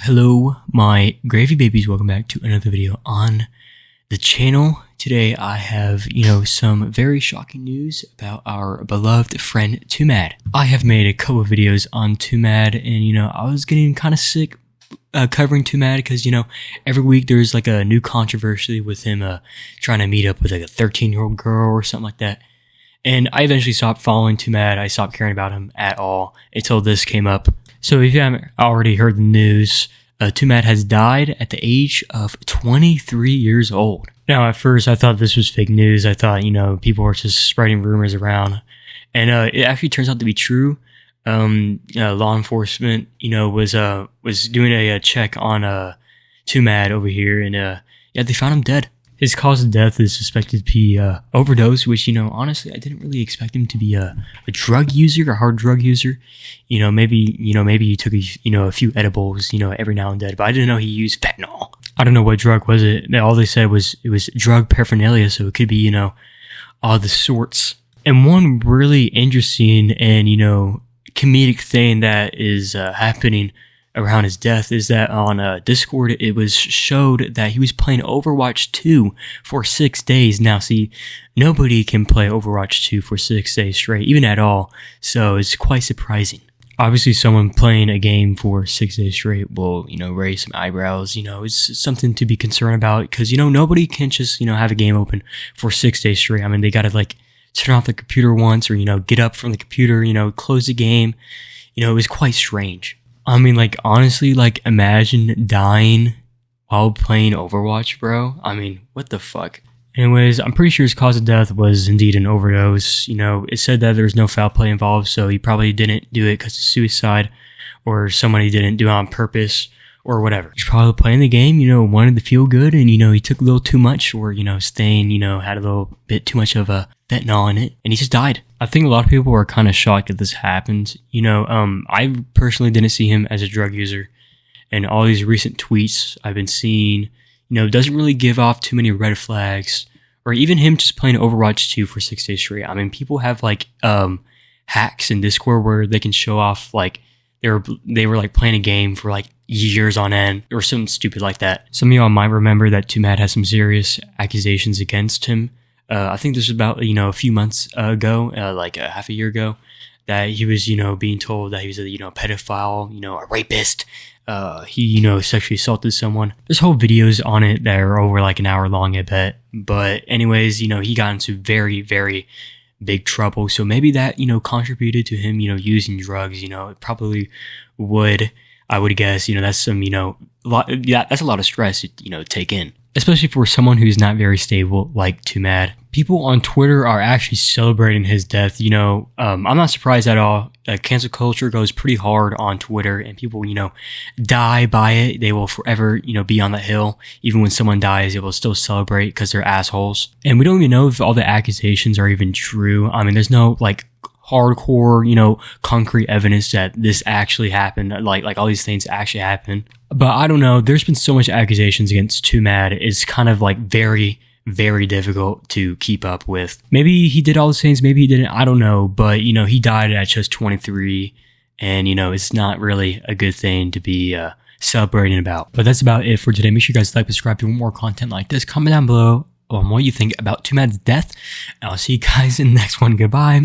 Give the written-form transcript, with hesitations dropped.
Hello, my gravy babies. Welcome back to another video on the channel. Today I have, some very shocking news about our beloved friend Twomad. I have made a couple of videos on Twomad and, I was getting kind of sick covering Twomad because, every week there's like a new controversy with him trying to meet up with like a 13-year-old girl or something like that. And I eventually stopped following Twomad. I stopped caring about him at all until this came up. So if you haven't already heard the news, Twomad has died at the age of 23 years old. Now, at first, I thought this was fake news. I thought, people were just spreading rumors around. And it actually turns out to be true. Law enforcement, was doing a check on Twomad over here, and they found him dead. His cause of death is suspected to be overdose, which, honestly, I didn't really expect him to be a drug user, a hard drug user. Maybe he took a few edibles, every now and then, but I didn't know he used fentanyl. I don't know what drug was it. All they said was it was drug paraphernalia, so it could be, all the sorts. And one really interesting and, comedic thing that is happening around his death is that on Discord it was showed that he was playing Overwatch 2 for 6 days. Now see, nobody can play Overwatch 2 for 6 days straight, even at all, so it's quite surprising. Obviously someone playing a game for 6 days straight will, raise some eyebrows. It's something to be concerned about because, nobody can just, have a game open for 6 days straight. I mean, they gotta like turn off the computer once or, get up from the computer, close the game. It was quite strange. I mean, honestly, imagine dying while playing Overwatch, bro. I mean, what the fuck? Anyways, I'm pretty sure his cause of death was indeed an overdose. It said that there was no foul play involved, so he probably didn't do it because of suicide, or somebody didn't do it on purpose, or whatever. He's probably playing the game, wanted to feel good, and, he took a little too much, or, staying, had a little bit too much of a fentanyl in it, and he just died. I think a lot of people are kind of shocked that this happened. I personally didn't see him as a drug user, and all these recent tweets I've been seeing, doesn't really give off too many red flags, or even him just playing Overwatch 2 for 6 days straight. I mean, people have hacks in Discord where they can show off they were playing a game for years on end or something stupid like that. Some of y'all might remember that Twomad had some serious accusations against him. I think this was about, a few months ago, half a year ago, that he was, being told that he was a, pedophile, a rapist. He, sexually assaulted someone. There's whole videos on it that are over an hour long, I bet. But anyways, he got into very, very big trouble. So maybe that, contributed to him, using drugs. It probably would, I would guess, that's some, that's a lot of stress to, take in. Especially for someone who's not very stable like Twomad. People on Twitter are actually celebrating his death. I'm not surprised at all. Cancel culture goes pretty hard on Twitter, and people, die by it. They will forever, be on that hill. Even when someone dies, they will still celebrate because they're assholes. And we don't even know if all the accusations are even true. I mean, there's no hardcore, concrete evidence that this actually happened, like all these things actually happened. But I don't know, there's been so much accusations against Twomad, it's kind of very, very difficult to keep up with. Maybe he did all these things, maybe he didn't, I don't know, but he died at just 23, and it's not really a good thing to be celebrating about. But that's about it for today. Make sure you guys subscribe if you want more content like this. Comment down below on what you think about Twomad's death, and I'll see you guys in the next one. Goodbye.